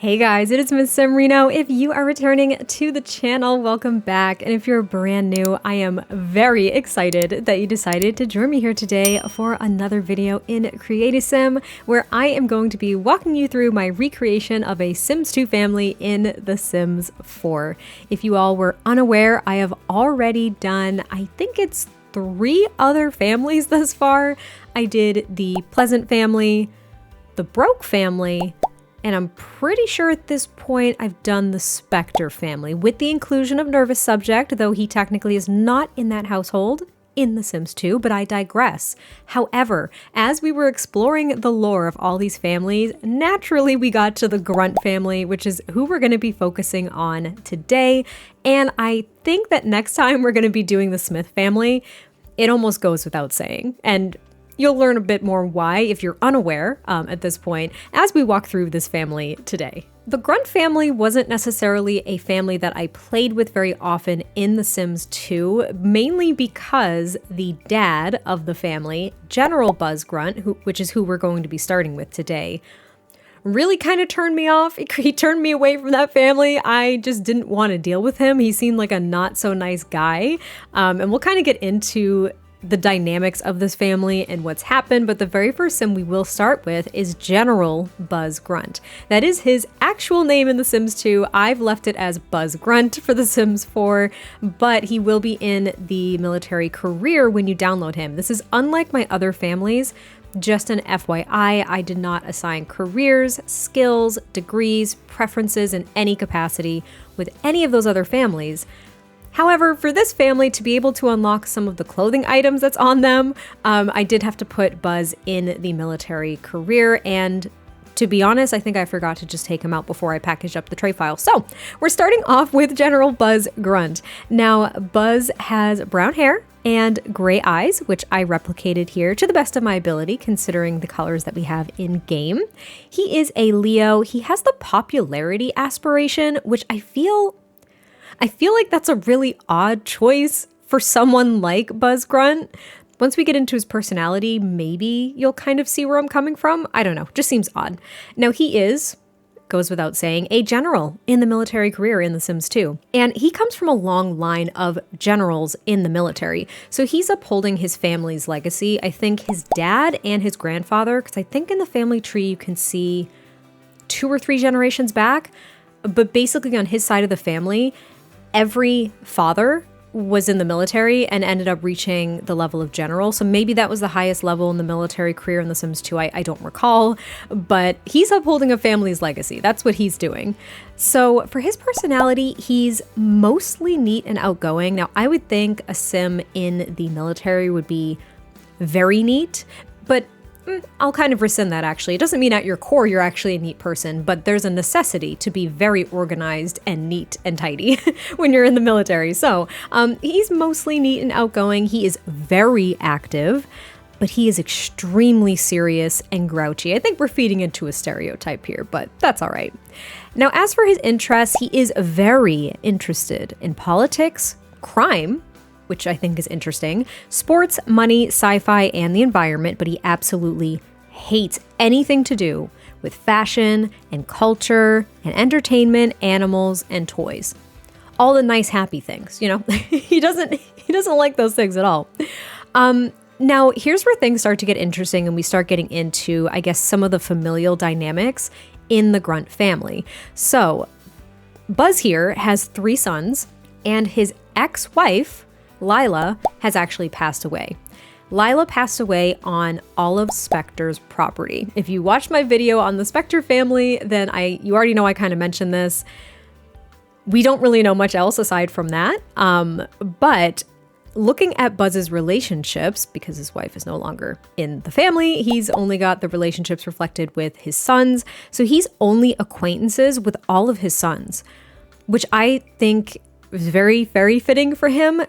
Hey guys, it is MissSimReno. If you are returning to the channel, welcome back. And if you're brand new, I am very excited that you decided to join me here today for another video in Create-A-Sim, where I am going to be walking you through my recreation of a Sims 2 family in The Sims 4. If you all were unaware, I have already done, I think it's 3 other families thus far. I did the Pleasant family, the Broke family, and I'm pretty sure at this point I've done the Spectre family, with the inclusion of Nervous Subject, though he technically is not in that household in The Sims 2, but I digress. However, as we were exploring the lore of all these families, naturally we got to the Grunt family, which is who we're going to be focusing on today. And I think that next time we're going to be doing the Smith family. It almost goes without saying. And you'll learn a bit more why if you're unaware at this point as we walk through this family today. The Grunt family wasn't necessarily a family that I played with very often in The Sims 2, mainly because the dad of the family, General Buzz Grunt, which is who we're going to be starting with today, really kind of turned me off. He turned me away from that family. I just didn't want to deal with him. He seemed like a not so nice guy. And we'll kind of get into the dynamics of this family and what's happened, but the very first sim we will start with is General Buzz Grunt. That is his actual name in The Sims 2. I've left it as Buzz Grunt for The Sims 4, but he will be in the military career when you download him. This is unlike my other families. Just an FYI, I did not assign careers, skills, degrees, preferences in any capacity with any of those other families. However, for this family to be able to unlock some of the clothing items that's on them, I did have to put Buzz in the military career, and to be honest, I think I forgot to just take him out before I packaged up the tray file. So we're starting off with General Buzz Grunt. Now, Buzz has brown hair and gray eyes, which I replicated here to the best of my ability, considering the colors that we have in game. He is a Leo. He has the popularity aspiration, which I feel like that's a really odd choice for someone like Buzz Grunt. Once we get into his personality, maybe you'll kind of see where I'm coming from. I don't know, just seems odd. Now he is, goes without saying, a general in the military career in The Sims 2. And he comes from a long line of generals in the military. So he's upholding his family's legacy. I think his dad and his grandfather, because I think in the family tree you can see 2 or 3 generations back, but basically on his side of the family, every father was in the military and ended up reaching the level of general. So maybe that was the highest level in the military career in The Sims 2. I don't recall, but he's upholding a family's legacy. That's what he's doing. So for his personality, he's mostly neat and outgoing. Now, I would think a sim in the military would be very neat, but I'll kind of rescind that actually. It doesn't mean at your core you're actually a neat person, but there's a necessity to be very organized and neat and tidy when you're in the military. So he's mostly neat and outgoing. He is very active, but he is extremely serious and grouchy. I think we're feeding into a stereotype here, but that's all right. Now, as for his interests, he is very interested in politics, crime, which I think is interesting, sports, money, sci-fi, and the environment, but he absolutely hates anything to do with fashion and culture and entertainment, animals, and toys. All the nice, happy things, you know? He doesn't like those things at all. Now, here's where things start to get interesting and we start getting into, I guess, some of the familial dynamics in the Grunt family. So, Buzz here has 3 sons, and his ex-wife, Lila, has actually passed away. Lila passed away on all of Spectre's property. If you watched my video on the Spectre family, then you already know I kind of mentioned this. We don't really know much else aside from that. But looking at Buzz's relationships, because his wife is no longer in the family, he's only got the relationships reflected with his sons. So he's only acquaintances with all of his sons, which I think is very, very fitting for him.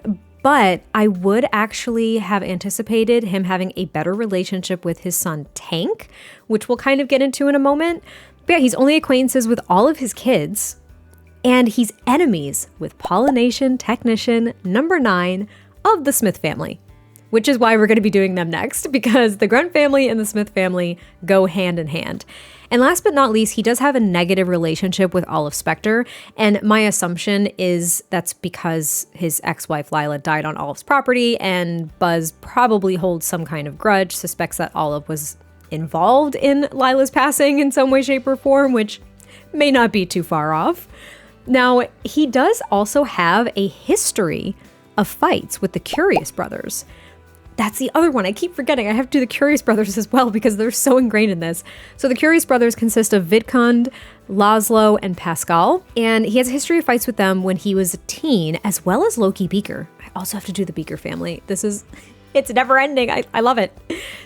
But I would actually have anticipated him having a better relationship with his son Tank, which we'll kind of get into in a moment. But yeah, he's only acquaintances with all of his kids, and he's enemies with Pollination Technician number 9 of the Smith family. which is why we're going to be doing them next, because the Grunt family and the Smith family go hand in hand. And last but not least, he does have a negative relationship with Olive Specter, and my assumption is that's because his ex-wife Lila died on Olive's property, and Buzz probably holds some kind of grudge, suspects that Olive was involved in Lila's passing in some way, shape, or form, which may not be too far off. Now, he does also have a history of fights with the Curious brothers. That's the other one. I keep forgetting. I have to do the Curious brothers as well because they're so ingrained in this. So the Curious brothers consist of Vidkund, Laszlo, and Pascal. And he has a history of fights with them when he was a teen, as well as Loki Beaker. I also have to do the Beaker family. It's never ending. I love it.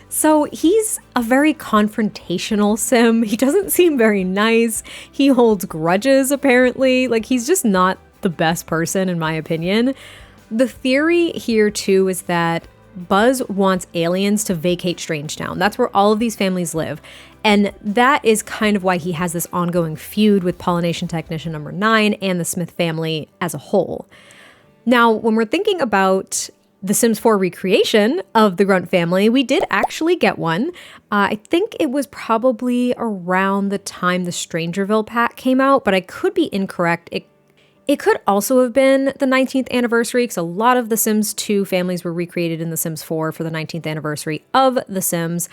So he's a very confrontational sim. He doesn't seem very nice. He holds grudges, apparently. Like, he's just not the best person, in my opinion. The theory here, too, is that Buzz wants aliens to vacate Strangetown. That's where all of these families live. And that is kind of why he has this ongoing feud with Pollination Technician number 9 and the Smith family as a whole. Now, when we're thinking about the Sims 4 recreation of the Grunt family, we did actually get one. I think it was probably around the time the Strangerville pack came out, but I could be incorrect. It could also have been the 19th anniversary, because a lot of the Sims 2 families were recreated in the Sims 4 for the 19th anniversary of The Sims.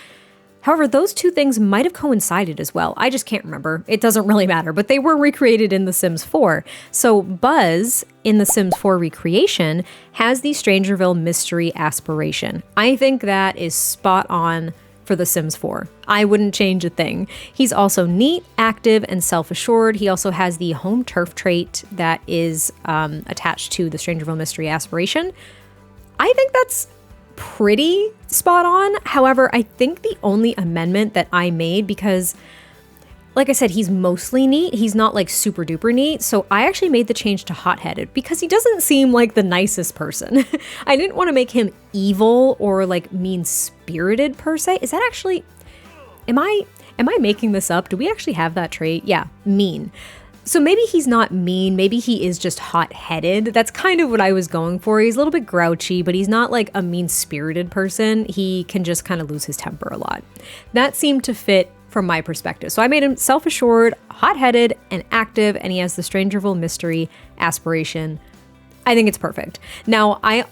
However, those two things might have coincided as well. I just can't remember. It doesn't really matter, but they were recreated in The Sims 4. So Buzz in The Sims 4 recreation has the Strangerville mystery aspiration. I think that is spot on for The Sims 4. I wouldn't change a thing. He's also neat, active, and self-assured. He also has the home turf trait that is attached to the Strangerville mystery aspiration. I think that's pretty spot on. However, I think the only amendment that I made, because like I said, he's mostly neat. He's not like super duper neat. So I actually made the change to hot-headed because he doesn't seem like the nicest person. I didn't want to make him evil or like mean-spirited per se. Is that actually, am I making this up? Do we actually have that trait? Yeah, mean. So maybe he's not mean. Maybe he is just hot-headed. That's kind of what I was going for. He's a little bit grouchy, but he's not like a mean-spirited person. He can just kind of lose his temper a lot. That seemed to fit from my perspective. So I made him self-assured, hot-headed, and active, and he has the Strangerville mystery aspiration. I think it's perfect. Now, I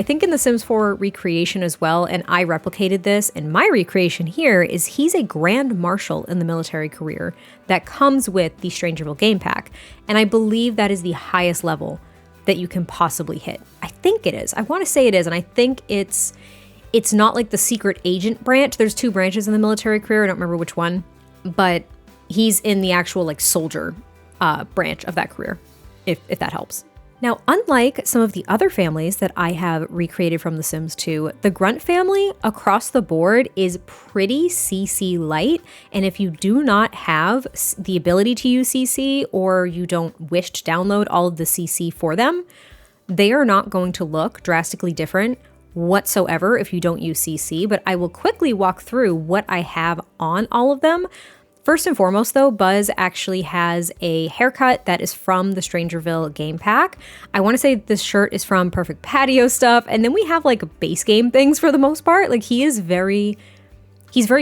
think in the Sims 4 recreation as well, and I replicated this in my recreation here, is he's a Grand Marshal in the military career that comes with the Strangerville game pack. And I believe that is the highest level that you can possibly hit. I think it is. I want to say it is, and I think it's not like the secret agent branch. There's 2 branches in the military career. I don't remember which one, but he's in the actual like soldier branch of that career, if that helps. Now, unlike some of the other families that I have recreated from The Sims 2, the Grunt family across the board is pretty CC light. And if you do not have the ability to use CC, or you don't wish to download all of the CC for them, they are not going to look drastically different whatsoever if you don't use CC. But I will quickly walk through what I have on all of them. First and foremost, though, Buzz actually has a haircut that is from the Strangerville game pack. I want to say this shirt is from Perfect Patio stuff, and then we have like base game things for the most part. Like he's very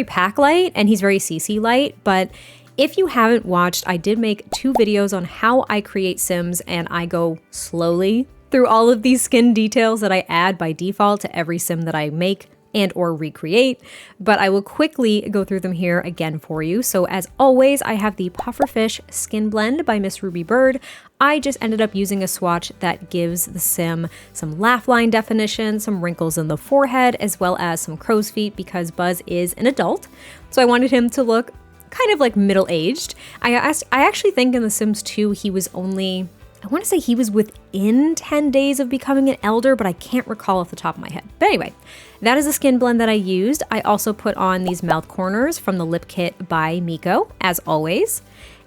pack light and he's very CC light, but if you haven't watched, I did make 2 videos on how I create Sims, and I go slowly through all of these skin details that I add by default to every Sim that I make and or recreate, but I will quickly go through them here again for you. So as always, I have the Pufferfish Skin Blend by Miss Ruby Bird. I just ended up using a swatch that gives the Sim some laugh line definition, some wrinkles in the forehead, as well as some crow's feet because Buzz is an adult. So I wanted him to look kind of like middle-aged. I actually think in The Sims 2, he was only, I want to say he was within 10 days of becoming an elder, but I can't recall off the top of my head. But anyway, that is a skin blend that I used. I also put on these mouth corners from the lip kit by Miko, as always.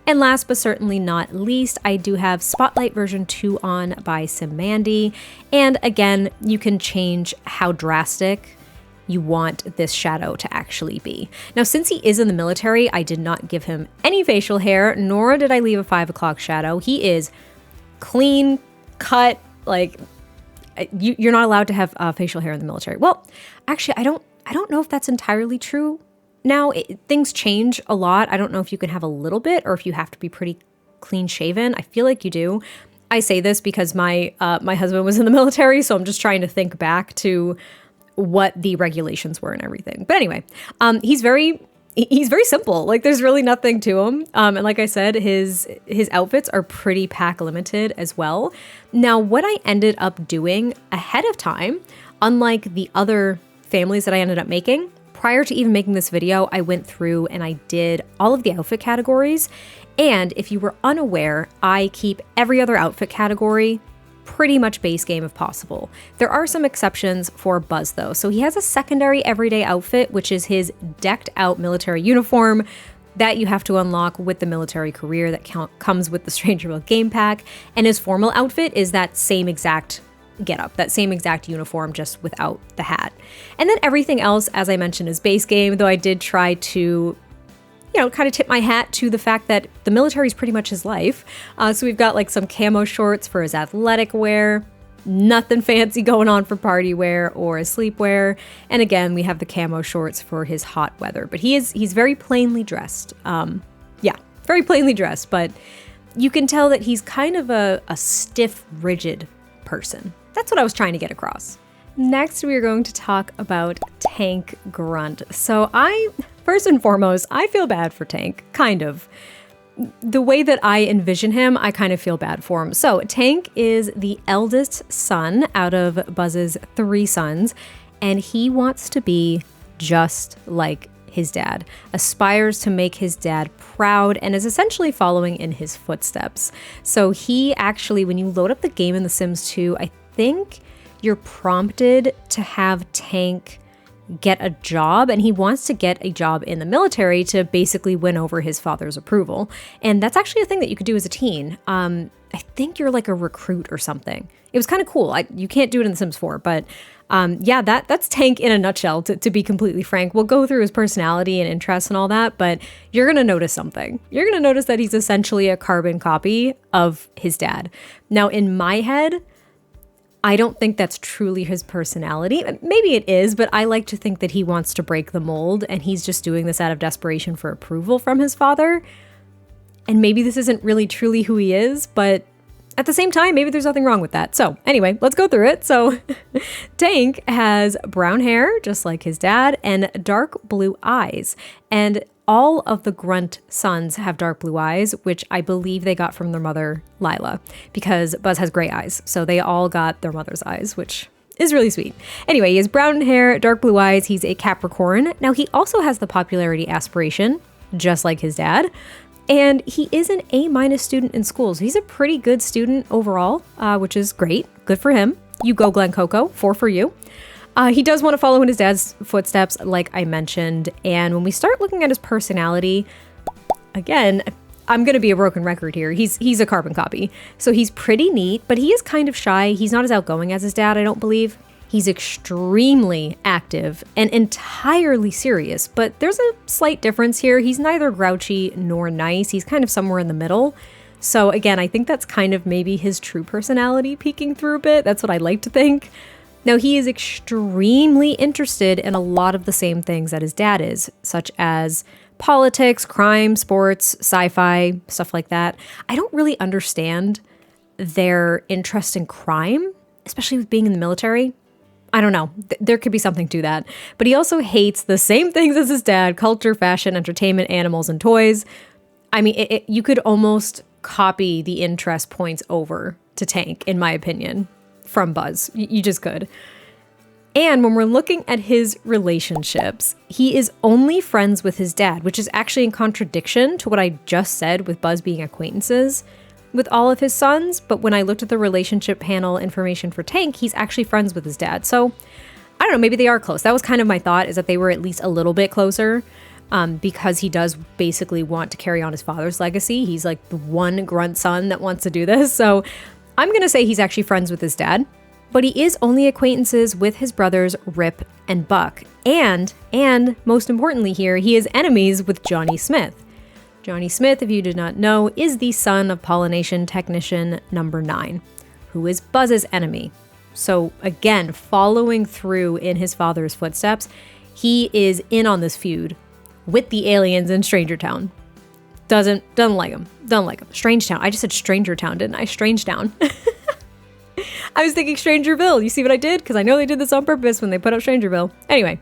And last but certainly not least, I do have Spotlight version 2 on by SimMandy. And again, you can change how drastic you want this shadow to actually be. Now, since he is in the military, I did not give him any facial hair, nor did I leave a 5 o'clock shadow. He is clean cut, like you're not allowed to have facial hair in the military. Well, actually, I don't know if that's entirely true. Now, things change a lot. I don't know if you can have a little bit or if you have to be pretty clean shaven. I feel like you do. I say this because my husband was in the military, so I'm just trying to think back to what the regulations were and everything. But anyway, he's very simple. Like, there's really nothing to him. And like I said, his outfits are pretty pack limited as well. Now, what I ended up doing ahead of time, unlike the other families that I ended up making, prior to even making this video, I went through and I did all of the outfit categories. And if you were unaware, I keep every other outfit category pretty much base game if possible. There are some exceptions for Buzz though. So he has a secondary everyday outfit, which is his decked out military uniform that you have to unlock with the military career that comes with the Stranger World game pack. And his formal outfit is that same exact getup, that same exact uniform, just without the hat. And then everything else, as I mentioned, is base game, though I did try to kind of tip my hat to the fact that the military is pretty much his life. So we've got like some camo shorts for his athletic wear, nothing fancy going on for party wear or his sleepwear. And again, we have the camo shorts for his hot weather, but he's very plainly dressed. Very plainly dressed, but you can tell that he's kind of a stiff, rigid person. That's what I was trying to get across. Next, we are going to talk about Tank Grunt. So first and foremost, I feel bad for Tank, kind of. The way that I envision him, I kind of feel bad for him. So Tank is the eldest son out of Buzz's 3 sons, and he wants to be just like his dad, aspires to make his dad proud, and is essentially following in his footsteps. So he actually, when you load up the game in The Sims 2, I think you're prompted to have Tank get a job, and he wants to get a job in the military to basically win over his father's approval. And that's actually a thing that you could do as a teen. I think you're like a recruit or something. It was kind of cool. You can't do it in The Sims 4, but that's Tank in a nutshell, to be completely frank. We'll go through his personality and interests and all that, but you're going to notice something. You're going to notice that he's essentially a carbon copy of his dad. Now, in my head, I don't think that's truly his personality. Maybe it is, but I like to think that he wants to break the mold, and he's just doing this out of desperation for approval from his father. And maybe this isn't really truly who he is, but at the same time, maybe there's nothing wrong with that. So anyway, let's go through it. So Tank has brown hair, just like his dad, and dark blue eyes. And all of the Grunt sons have dark blue eyes, which I believe they got from their mother, Lila, because Buzz has gray eyes. So they all got their mother's eyes, which is really sweet. Anyway, he has brown hair, dark blue eyes. He's a Capricorn. Now, he also has the popularity aspiration, just like his dad. And he is an A- student in school. So he's a pretty good student overall, which is great. Good for him. You go, Glen Coco. 4 for you. He does want to follow in his dad's footsteps, like I mentioned. And when we start looking at his personality, again, I'm going to be a broken record here. He's a carbon copy. So he's pretty neat, but he is kind of shy. He's not as outgoing as his dad, I don't believe. He's extremely active and entirely serious, but there's a slight difference here. He's neither grouchy nor nice. He's kind of somewhere in the middle. So again, I think that's kind of maybe his true personality peeking through a bit. That's what I like to think. Now, he is extremely interested in a lot of the same things that his dad is, such as politics, crime, sports, sci-fi, stuff like that. I don't really understand their interest in crime, especially with being in the military. I don't know. There could be something to that. But he also hates the same things as his dad: culture, fashion, entertainment, animals, and toys. I mean, you could almost copy the interest points over to Tank, in my opinion, from Buzz. You just could. And when we're looking at his relationships, he is only friends with his dad, which is actually in contradiction to what I just said with Buzz being acquaintances with all of his sons. But when I looked at the relationship panel information for Tank, he's actually friends with his dad. So I don't know, maybe they are close. That was kind of my thought, is that they were at least a little bit closer, because he does basically want to carry on his father's legacy. He's like the one Grunt son that wants to do this. So I'm going to say he's actually friends with his dad, but he is only acquaintances with his brothers Ripp and Buck. And most importantly here, he is enemies with Johnny Smith. Johnny Smith, if you did not know, is the son of pollination technician number 9, who is Buzz's enemy. So again, following through in his father's footsteps, he is in on this feud with the aliens in Stranger Town. Doesn't like him. Doesn't like him. Strange Town. I just said Stranger Town, didn't I? Strange Town. I was thinking Strangerville. You see what I did? Because I know they did this on purpose when they put up Strangerville. Anyway,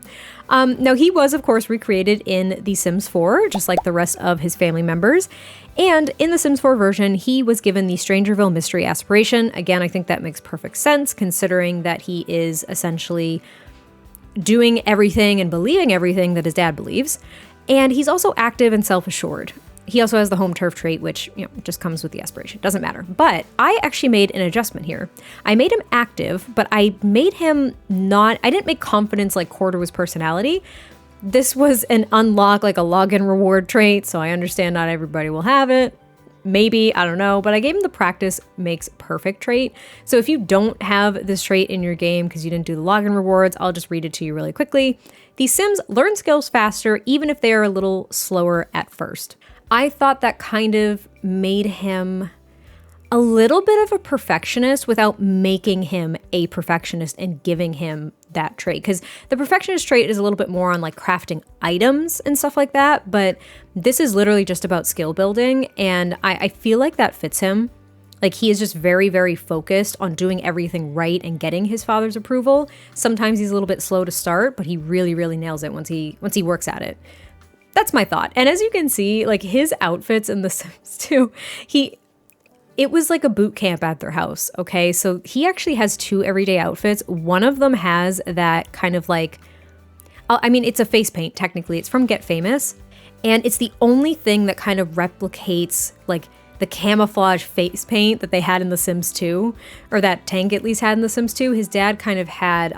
now he was, of course, recreated in The Sims 4, just like the rest of his family members. And in the Sims 4 version, he was given the Strangerville mystery aspiration. Again, I think that makes perfect sense, considering that he is essentially doing everything and believing everything that his dad believes. And he's also active and self-assured. He also has the home turf trait, which, just comes with the aspiration. Doesn't matter. But I actually made an adjustment here. I made him active, but I made him I didn't make confidence like core to his personality. This was an unlock, like a login reward trait, so I understand not everybody will have it. Maybe, I don't know, but I gave him the practice makes perfect trait. So if you don't have this trait in your game because you didn't do the login rewards, I'll just read it to you really quickly. The Sims learn skills faster, even if they are a little slower at first. I thought that kind of made him a little bit of a perfectionist without making him a perfectionist and giving him that trait. Because the perfectionist trait is a little bit more on like crafting items and stuff like that. But this is literally just about skill building. And I feel like that fits him. Like he is just very, very focused on doing everything right and getting his father's approval. Sometimes he's a little bit slow to start, but he really, really nails it once he works at it. That's my thought. And as you can see, like his outfits in The Sims 2, it was like a boot camp at their house, okay? So he actually has 2 everyday outfits. One of them has that kind of like, it's a face paint, technically. It's from Get Famous. And it's the only thing that kind of replicates like the camouflage face paint that they had in The Sims 2, or that Tank at least had in The Sims 2. His dad kind of had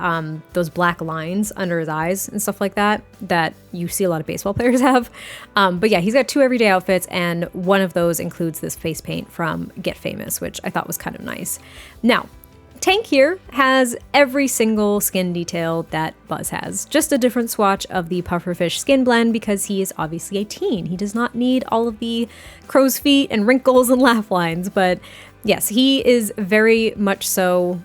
those black lines under his eyes and stuff like that you see a lot of baseball players have. But yeah, he's got 2 everyday outfits, and one of those includes this face paint from Get Famous, which I thought was kind of nice. Now, Tank here has every single skin detail that Buzz has, just a different swatch of the pufferfish skin blend because he is obviously a teen. He does not need all of the crow's feet and wrinkles and laugh lines, but yes, he is very much so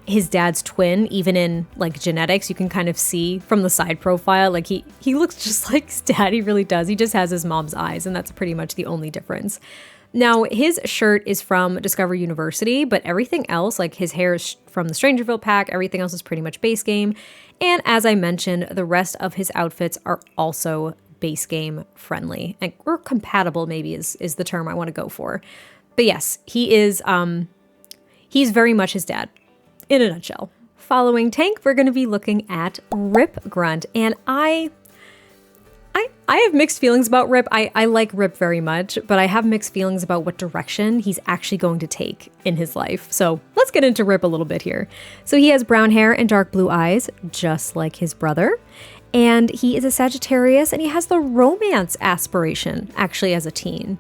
his dad's twin, even in like genetics. You can kind of see from the side profile, like he looks just like his dad, he really does. He just has his mom's eyes, and that's pretty much the only difference. Now, his shirt is from Discover University, but everything else, like his hair is from the Strangerville pack, everything else is pretty much base game. And as I mentioned, the rest of his outfits are also base game friendly, or compatible maybe is the term I want to go for. But yes, he is, he's very much his dad, in a nutshell. Following Tank, we're going to be looking at Ripp Grunt, and I have mixed feelings about Ripp. I like Ripp very much, but I have mixed feelings about what direction he's actually going to take in his life. So let's get into Ripp a little bit here. So he has brown hair and dark blue eyes, just like his brother. And he is a Sagittarius, and he has the romance aspiration, actually, as a teen.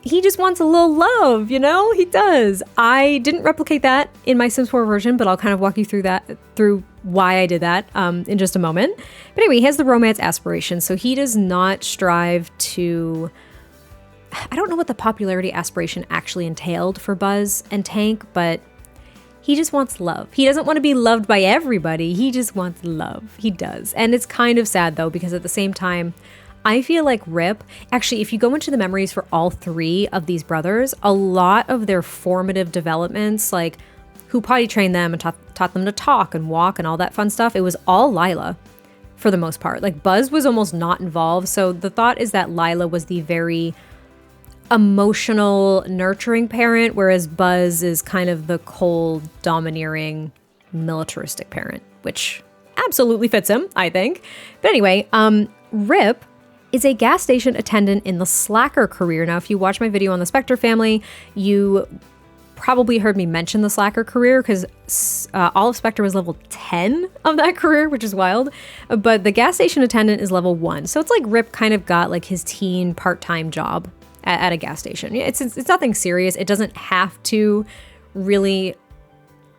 He just wants a little love, He does. I didn't replicate that in my Sims 4 version, but I'll kind of walk you through why I did that in just a moment. But anyway, he has the romance aspiration, so he does not strive to... I don't know what the popularity aspiration actually entailed for Buzz and Tank, but he just wants love. He doesn't want to be loved by everybody. He just wants love. He does. And it's kind of sad, though, because at the same time, I feel like Ripp, actually, if you go into the memories for all 3 of these brothers, a lot of their formative developments, like who potty trained them and taught them to talk and walk and all that fun stuff, it was all Lila for the most part. Like Buzz was almost not involved. So the thought is that Lila was the very emotional, nurturing parent, whereas Buzz is kind of the cold, domineering, militaristic parent, which absolutely fits him, I think. But anyway, Ripp is a gas station attendant in the Slacker career. Now, if you watch my video on the Spectre family, you probably heard me mention the Slacker career because all of Spectre was level 10 of that career, which is wild. But the gas station attendant is level 1. So it's like Ripp kind of got like his teen part-time job at a gas station. It's nothing serious. It doesn't have to really,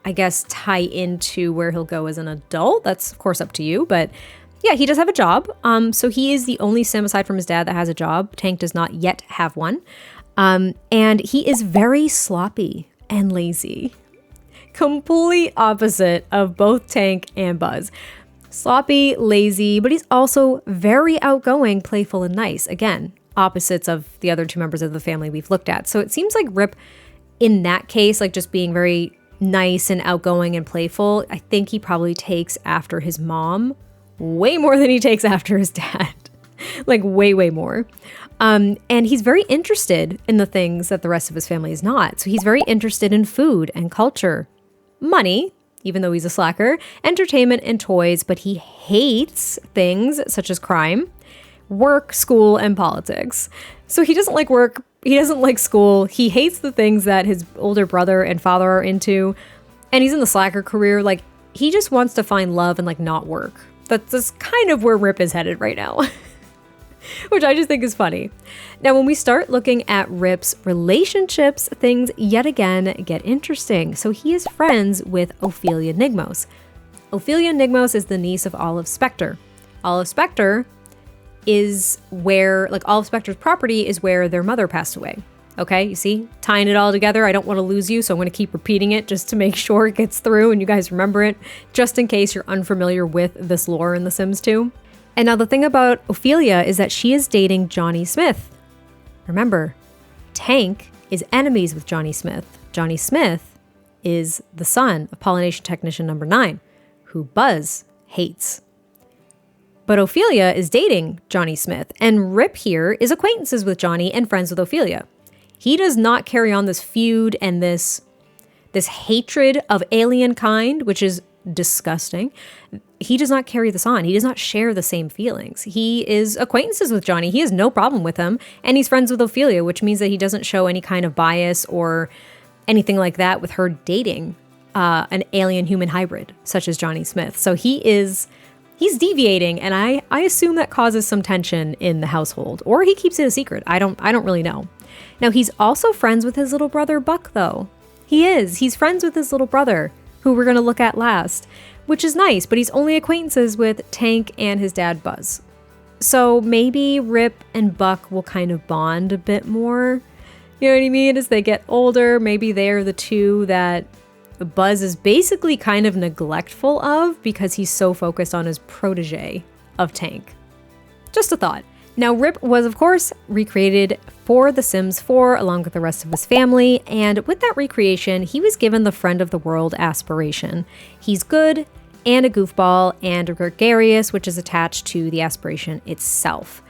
I guess, tie into where he'll go as an adult. That's, of course, up to you. But yeah, he does have a job. So he is the only Sim aside from his dad that has a job. Tank does not yet have one. And he is very sloppy and lazy. complete opposite of both Tank and Buzz. Sloppy, lazy, but he's also very outgoing, playful, and nice. Again, opposites of the other two members of the family we've looked at. So it seems like Ripp, in that case, like just being very nice and outgoing and playful, I think he probably takes after his mom way more than he takes after his dad. Like way, way more. And he's very interested in the things that the rest of his family is not. So he's very interested in food and culture, money, even though he's a slacker, entertainment and toys, but he hates things such as crime, work, school, and politics. So he doesn't like work. He doesn't like school. He hates the things that his older brother and father are into. And he's in the slacker career. Like, he just wants to find love and like not work. That's kind of where Ripp is headed right now. Which I just think is funny. Now, when we start looking at Ripp's relationships, things yet again get interesting. So he is friends with Ophelia Nigmos. Ophelia Nigmos is the niece of Olive Spectre. Olive Spectre is where, like, Olive Spectre's property is where their mother passed away. Okay, you see, tying it all together. I don't want to lose you, so I'm going to keep repeating it just to make sure it gets through and you guys remember it, just in case you're unfamiliar with this lore in The Sims 2. And now the thing about Ophelia is that she is dating Johnny Smith. Remember, Tank is enemies with Johnny Smith. Johnny Smith is the son of pollination technician number 9, who Buzz hates. But Ophelia is dating Johnny Smith, and Ripp here is acquaintances with Johnny and friends with Ophelia. He does not carry on this feud and this hatred of alien kind, which is disgusting. He does not carry this on. He does not share the same feelings. He is acquaintances with Johnny. He has no problem with him, and he's friends with Ophelia, which means that he doesn't show any kind of bias or anything like that with her dating an alien-human hybrid, such as Johnny Smith. So he's deviating, and I assume that causes some tension in the household, or he keeps it a secret. I don't really know. Now, he's also friends with his little brother Buck, though. He's friends with his little brother, who we're going to look at last, which is nice, but he's only acquaintances with Tank and his dad Buzz. So maybe Ripp and Buck will kind of bond a bit more, you know what I mean, as they get older. Maybe they're the two that Buzz is basically kind of neglectful of because he's so focused on his protege of Tank. Just a thought. Now, Ripp was, of course, recreated for The Sims 4 along with the rest of his family, and with that recreation, he was given the Friend of the World aspiration. He's good and a goofball and gregarious, which is attached to the aspiration itself.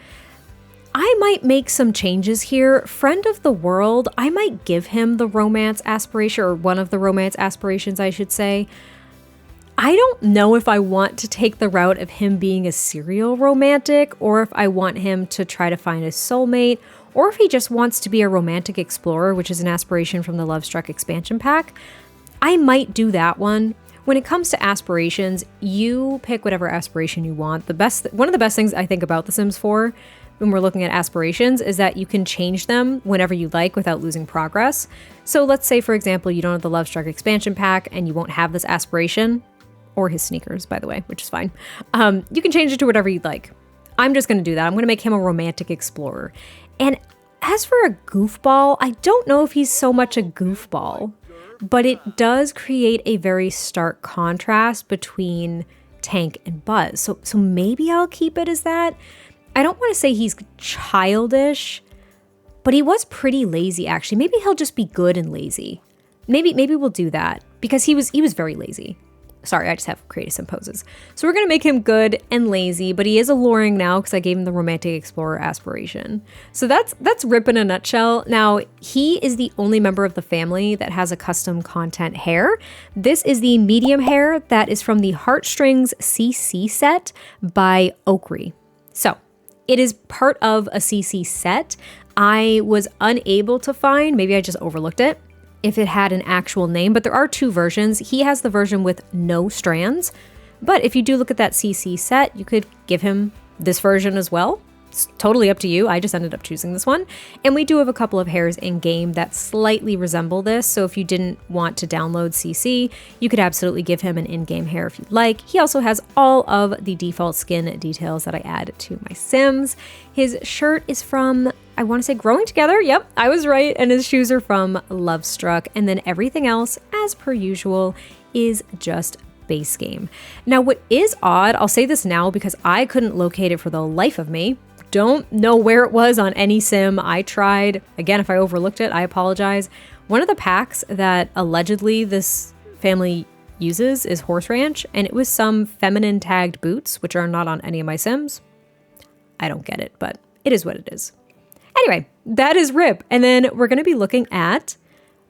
I might make some changes here. Friend of the World, I might give him the romance aspiration, or one of the romance aspirations, I should say. I don't know if I want to take the route of him being a serial romantic, or if I want him to try to find a soulmate, or if he just wants to be a romantic explorer, which is an aspiration from the Lovestruck expansion pack. I might do that one. When it comes to aspirations, you pick whatever aspiration you want. One of the best things I think about The Sims 4 when we're looking at aspirations is that you can change them whenever you like without losing progress. So let's say, for example, you don't have the Lovestruck expansion pack and you won't have this aspiration, or his sneakers, by the way, which is fine. You can change it to whatever you'd like. I'm just going to do that. I'm going to make him a romantic explorer. And as for a goofball, I don't know if he's so much a goofball, but it does create a very stark contrast between Tank and Buzz. So maybe I'll keep it as that. I don't want to say he's childish, but he was pretty lazy, actually. Maybe he'll just be good and lazy. Maybe we'll do that, because he was very lazy. Sorry, I just have created some poses. So we're going to make him good and lazy, but he is alluring now because I gave him the romantic explorer aspiration. So that's Ripp in a nutshell. Now, he is the only member of the family that has a custom content hair. This is the medium hair that is from the Heartstrings CC set by Oakry. So it is part of a CC set. I was unable to find, maybe I just overlooked it, if it had an actual name, but there are two versions. He has the version with no strands, but if you do look at that CC set, you could give him this version as well. It's totally up to you. I just ended up choosing this one. And we do have a couple of hairs in game that slightly resemble this. So if you didn't want to download CC, you could absolutely give him an in-game hair if you'd like. He also has all of the default skin details that I add to my Sims. His shirt is from I want to say Growing Together. Yep, I was right. And his shoes are from Love Struck. And then everything else, as per usual, is just base game. Now, what is odd, I'll say this now because I couldn't locate it for the life of me. Don't know where it was on any sim. I tried. Again, if I overlooked it, I apologize. One of the packs that allegedly this family uses is Horse Ranch, and it was some feminine tagged boots, which are not on any of my sims. I don't get it, but it is what it is. Anyway, that is Ripp. And then we're going to be looking at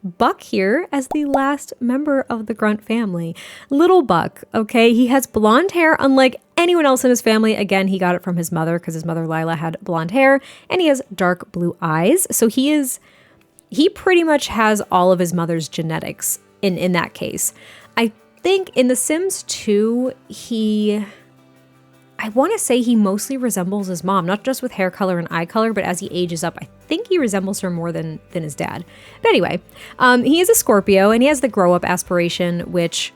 Buck here as the last member of the Grunt family. Little Buck, okay? He has blonde hair, unlike anyone else in his family. Again, he got it from his mother because his mother, Lila, had blonde hair, and he has dark blue eyes. So he pretty much has all of his mother's genetics in that case. I think in The Sims 2, I want to say he mostly resembles his mom, not just with hair color and eye color, but as he ages up, I think he resembles her more than his dad. But anyway, he is a Scorpio, and he has the grow-up aspiration, which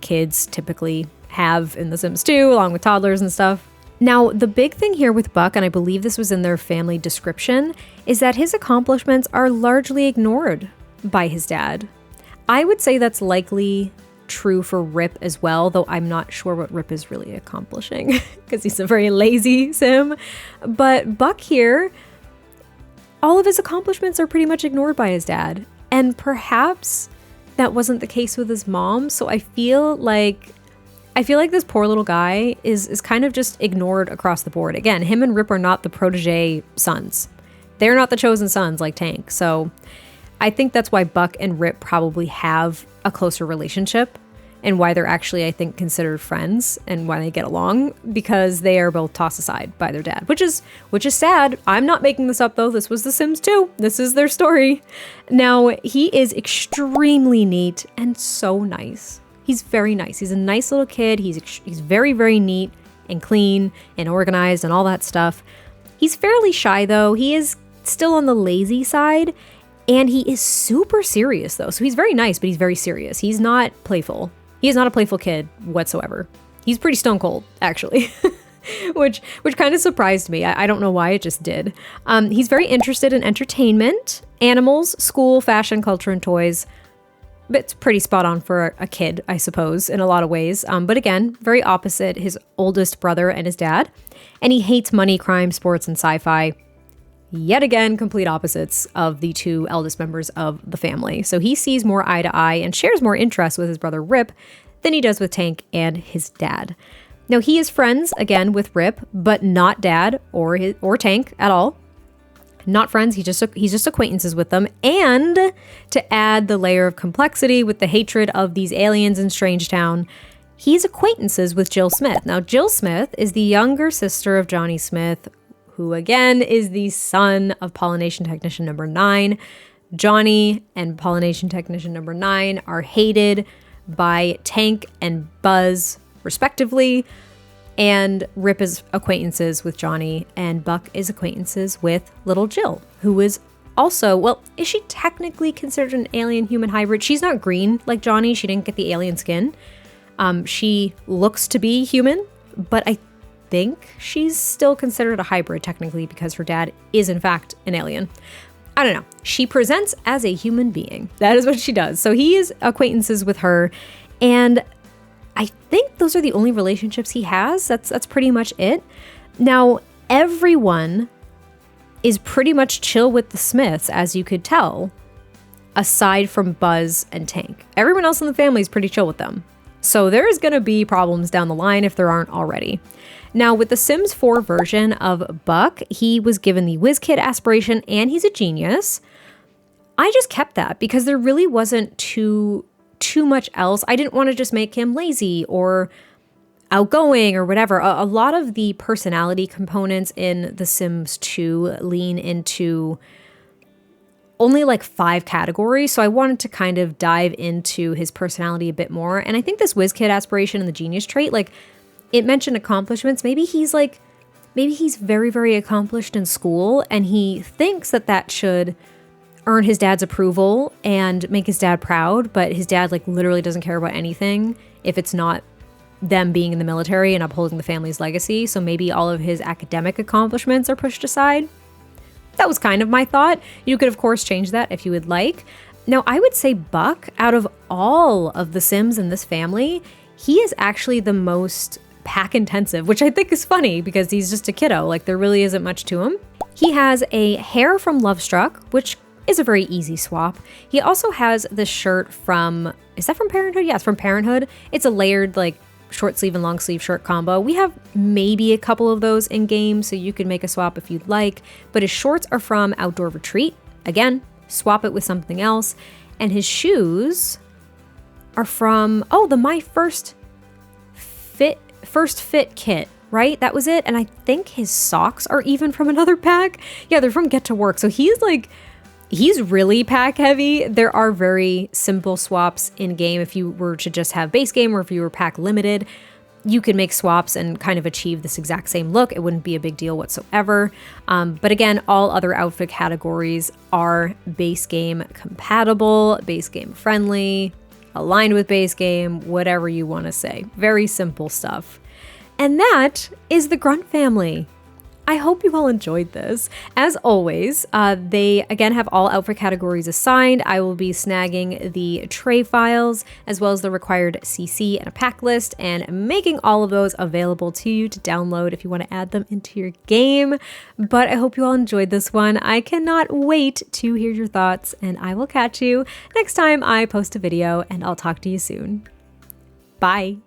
kids typically have in The Sims 2, along with toddlers and stuff. Now, the big thing here with Buck, and I believe this was in their family description, is that his accomplishments are largely ignored by his dad. I would say that's likely true for Ripp as well, though I'm not sure what Ripp is really accomplishing because he's a very lazy sim. But Buck here, all of his accomplishments are pretty much ignored by his dad. And perhaps that wasn't the case with his mom. So I feel like this poor little guy is kind of just ignored across the board. Again, him and Ripp are not the protege sons. They're not the chosen sons like Tank. So I think that's why Buck and Ripp probably have a closer relationship and why they're actually, I think, considered friends and why they get along, because they are both tossed aside by their dad, which is sad. I'm not making this up though. This was The Sims 2. This is their story. Now, he is extremely neat and so nice. He's very nice. He's a nice little kid. He's very, very neat and clean and organized and all that stuff. He's fairly shy though. He is still on the lazy side. And he is super serious though. So he's very nice, but he's very serious. He's not playful. He is not a playful kid whatsoever. He's pretty stone cold, actually, which kind of surprised me. I don't know why, it just did. He's very interested in entertainment, animals, school, fashion, culture, and toys. But it's pretty spot on for a kid, I suppose, in a lot of ways. But again, very opposite his oldest brother and his dad. And he hates money, crime, sports, and sci-fi. Yet again, complete opposites of the two eldest members of the family. So he sees more eye to eye and shares more interest with his brother Ripp than he does with Tank and his dad. Now, he is friends, again, with Ripp, but not dad or Tank at all. Not friends, he's just acquaintances with them. And to add the layer of complexity with the hatred of these aliens in Strangetown, he's acquaintances with Jill Smith. Now, Jill Smith is the younger sister of Johnny Smith, who again is the son of Pollination Technician number 9. Johnny and Pollination Technician number 9 are hated by Tank and Buzz, respectively. And Ripp is acquaintances with Johnny, and Buck is acquaintances with little Jill, who is also, well, is she technically considered an alien-human hybrid? She's not green like Johnny. She didn't get the alien skin. She looks to be human, but I think she's still considered a hybrid technically because her dad is in fact an alien. I don't know. She presents as a human being. That is what she does. So he is acquaintances with her, and I think those are the only relationships he has. That's pretty much it. Now, everyone is pretty much chill with the Smiths, as you could tell, aside from Buzz and Tank. Everyone else in the family is pretty chill with them. So there's going to be problems down the line if there aren't already. Now, with the Sims 4 version of Buck, he was given the Whiz Kid aspiration and he's a genius. I just kept that because there really wasn't too much else. I didn't want to just make him lazy or outgoing or whatever. A lot of the personality components in The Sims 2 lean into only like 5 categories. So I wanted to kind of dive into his personality a bit more. And I think this Whiz Kid aspiration and the genius trait, like it mentioned accomplishments. Maybe he's very, very accomplished in school and he thinks that should earn his dad's approval and make his dad proud. But his dad like literally doesn't care about anything if it's not them being in the military and upholding the family's legacy. So maybe all of his academic accomplishments are pushed aside. that was kind of my thought. You could, of course, change that if you would like. Now, I would say Buck, out of all of the Sims in this family, he is actually the most pack intensive, which I think is funny because he's just a kiddo. Like, there really isn't much to him. He has a hair from Lovestruck, which is a very easy swap. He also has the shirt from, is that from Parenthood? Yeah, it's from Parenthood. It's a layered, like, short sleeve and long sleeve shirt combo. We have maybe a couple of those in game, so you can make a swap if you'd like, but his shorts are from Outdoor Retreat. Again, swap it with something else. And his shoes are from, oh, the My First Fit kit, right? That was it. And I think his socks are even from another pack. Yeah, they're from Get to Work. So he's really pack heavy. There are very simple swaps in game. If you were to just have base game or if you were pack limited, you could make swaps and kind of achieve this exact same look. It wouldn't be a big deal whatsoever. But again, all other outfit categories are base game compatible, base game friendly, aligned with base game, whatever you want to say. Very simple stuff. And that is the Grunt family. I hope you all enjoyed this. As always, they again have all outfit categories assigned. I will be snagging the tray files as well as the required CC and a pack list and making all of those available to you to download if you want to add them into your game. But I hope you all enjoyed this one. I cannot wait to hear your thoughts, and I will catch you next time I post a video, and I'll talk to you soon. Bye.